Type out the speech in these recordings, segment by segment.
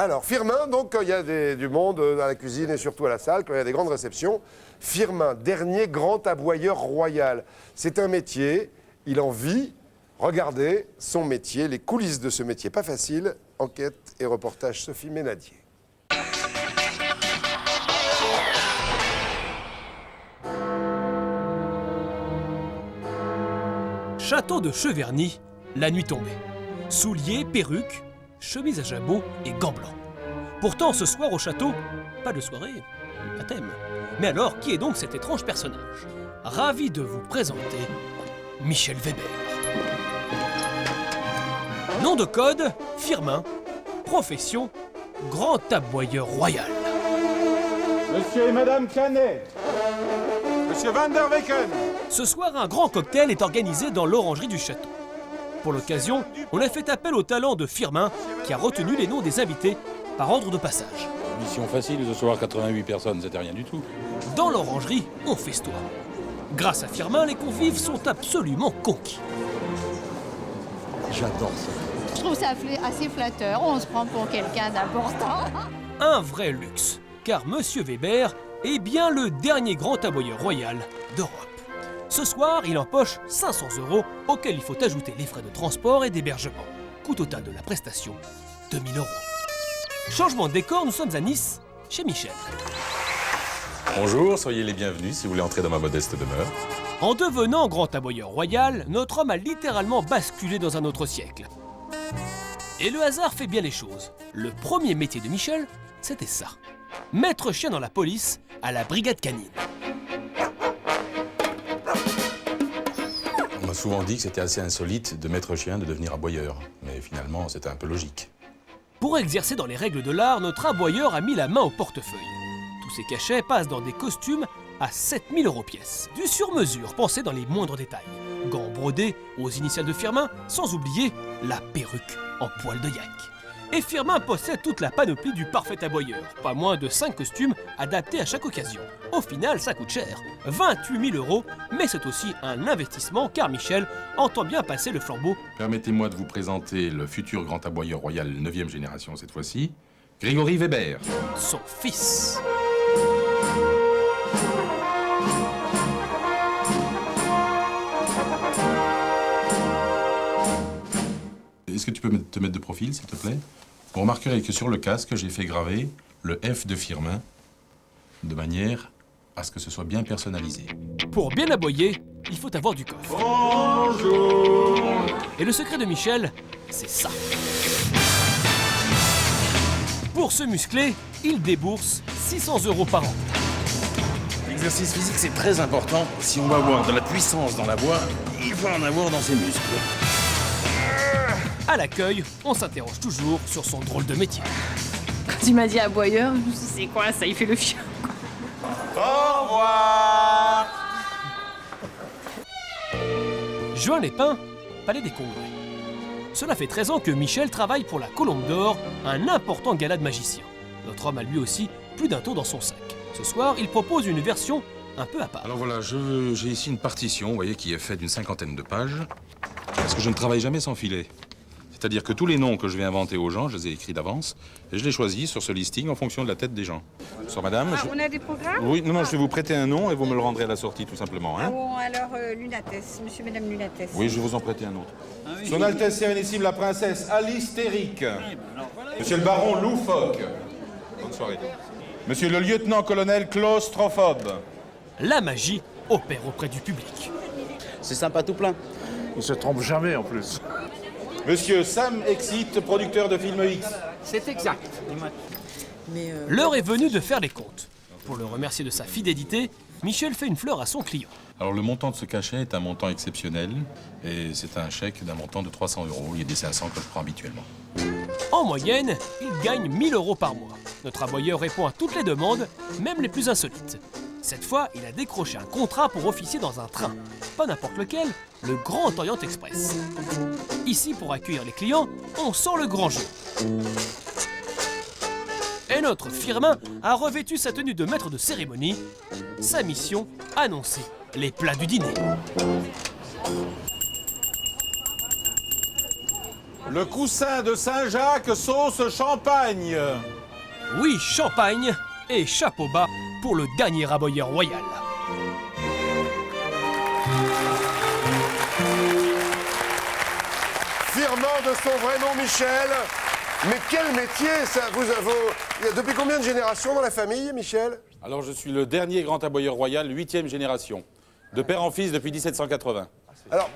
Alors, Firmin, donc, quand il y a du monde dans la cuisine et surtout à la salle, quand il y a des grandes réceptions, Firmin, dernier grand aboyeur royal. C'est un métier, il en vit. Regardez son métier, les coulisses de ce métier. Pas facile. Enquête et reportage Sophie Ménadier. Château de Cheverny, la nuit tombée. Souliers, perruques, chemise à jabot et gants blancs. Pourtant, ce soir au château, pas de soirée, pas thème. Mais alors, qui est donc cet étrange personnage? Ravi de vous présenter Michel Weber. Nom de code, Firmin. Profession, grand aboyeur royal. Monsieur et Madame Canet. Monsieur Van der Wecken. Ce soir, un grand cocktail est organisé dans l'orangerie du château. Pour l'occasion, on a fait appel au talent de Firmin, qui a retenu les noms des invités par ordre de passage. Mission facile ce soir, 88 personnes, c'était rien du tout. Dans l'orangerie, on festoie. Grâce à Firmin, les convives sont absolument conquis. J'adore ça. Je trouve ça assez flatteur, on se prend pour quelqu'un d'important. Un vrai luxe, car Monsieur Weber est bien le dernier grand aboyeur royal d'Europe. Ce soir, il empoche 500 €, auxquels il faut ajouter les frais de transport et d'hébergement. Coût total de la prestation, 2000 €. Changement de décor, nous sommes à Nice, chez Michel. Bonjour, soyez les bienvenus si vous voulez entrer dans ma modeste demeure. En devenant grand aboyeur royal, notre homme a littéralement basculé dans un autre siècle. Et le hasard fait bien les choses. Le premier métier de Michel, c'était ça. Maître chien dans la police, à la brigade canine. On m'a souvent dit que c'était assez insolite de maître chien de devenir aboyeur. Mais finalement, c'était un peu logique. Pour exercer dans les règles de l'art, notre aboyeur a mis la main au portefeuille. Tous ces cachets passent dans des costumes à 7000 € pièce. Du sur-mesure, pensé dans les moindres détails. Gants brodés aux initiales de Firmin, sans oublier la perruque en poil de yak. Et Firmin possède toute la panoplie du parfait aboyeur. Pas moins de 5 costumes adaptés à chaque occasion. Au final, ça coûte cher. 28 000 €, mais c'est aussi un investissement car Michel entend bien passer le flambeau. Permettez-moi de vous présenter le futur grand aboyeur royal 9e génération cette fois-ci, Grégory Weber. Son fils. Est-ce que tu peux te mettre de profil, s'il te plaît? Vous remarquerez que sur le casque, j'ai fait graver le F de Firmin, de manière à ce que ce soit bien personnalisé. Pour bien aboyer, il faut avoir du coffre. Bonjour. Et le secret de Michel, c'est ça. Pour se muscler, il débourse 600 € par an. L'exercice physique, c'est très important. Si on va avoir de la puissance dans la voix, il faut en avoir dans ses muscles. À l'accueil, on s'interroge toujours sur son drôle de métier. Quand il m'a dit aboyeur, je me suis dit, c'est quoi ça, il fait le chien. Au revoir. Juin Lépin, Palais des Congrès. Cela fait 13 ans que Michel travaille pour la Colombe d'Or, un important gala de magiciens. Notre homme a lui aussi plus d'un tour dans son sac. Ce soir, il propose une version un peu à part. Alors voilà, j'ai ici une partition, vous voyez, qui est faite d'une 50aine de pages, parce que je ne travaille jamais sans filet. C'est-à-dire que tous les noms que je vais inventer aux gens, je les ai écrits d'avance, et je les choisis sur ce listing en fonction de la tête des gens. Bonsoir madame. On a des programmes? Oui, non, je vais vous prêter un nom et vous me le rendrez à la sortie, tout simplement. Hein? Bon, alors, Lunates, monsieur, madame Lunates. Oui, je vais vous en prêter un autre. Son Altesse Sérénissime la Princesse Alice Terric. Monsieur le Baron Loufoque. Bonne soirée. Monsieur le Lieutenant-Colonel Claustrophobe. La magie opère auprès du public. C'est sympa tout plein. Il se trompe jamais en plus. Monsieur Sam Exit, producteur de film X. C'est exact. L'heure est venue de faire les comptes. Pour le remercier de sa fidélité, Michel fait une fleur à son client. Alors le montant de ce cachet est un montant exceptionnel, et c'est un chèque d'un montant de 300 €. Il y a des 500 que je prends habituellement. En moyenne, il gagne 1000 € par mois. Notre aboyeur répond à toutes les demandes, même les plus insolites. Cette fois, il a décroché un contrat pour officier dans un train. Pas n'importe lequel, le Grand Orient Express. Ici, pour accueillir les clients, on sort le grand jeu. Et notre Firmin a revêtu sa tenue de maître de cérémonie. Sa mission, annoncer les plats du dîner. Le coussin de Saint-Jacques sauce champagne. Oui, champagne et chapeau bas pour le dernier aboyeur royal. Firmant de son vrai nom, Michel. Mais quel métier, ça Depuis combien de générations dans la famille, Michel? Alors, je suis le dernier grand aboyeur royal, 8e génération. De père en fils depuis 1780. Alors,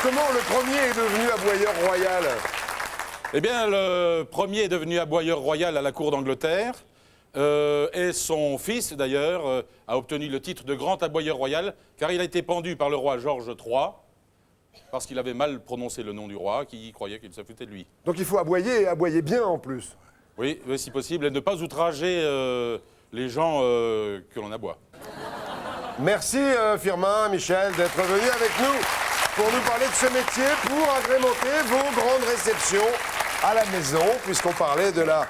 comment le premier est devenu aboyeur royal? Eh bien, le premier est devenu aboyeur royal à la cour d'Angleterre. Et son fils, d'ailleurs, a obtenu le titre de grand aboyeur royal, car il a été pendu par le roi Georges III, parce qu'il avait mal prononcé le nom du roi, qui croyait qu'il se foutait de lui. Donc il faut aboyer, et aboyer bien en plus. Oui, si possible, et ne pas outrager les gens que l'on aboie. Merci Firmin, Michel, d'être venu avec nous pour nous parler de ce métier, pour agrémenter vos grandes réceptions à la maison, puisqu'on parlait de la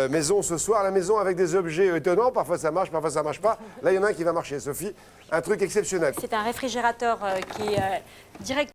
maison ce soir, la maison avec des objets étonnants, parfois ça marche pas. Là, il y en a un qui va marcher, Sophie, un truc exceptionnel. C'est un réfrigérateur qui est direct.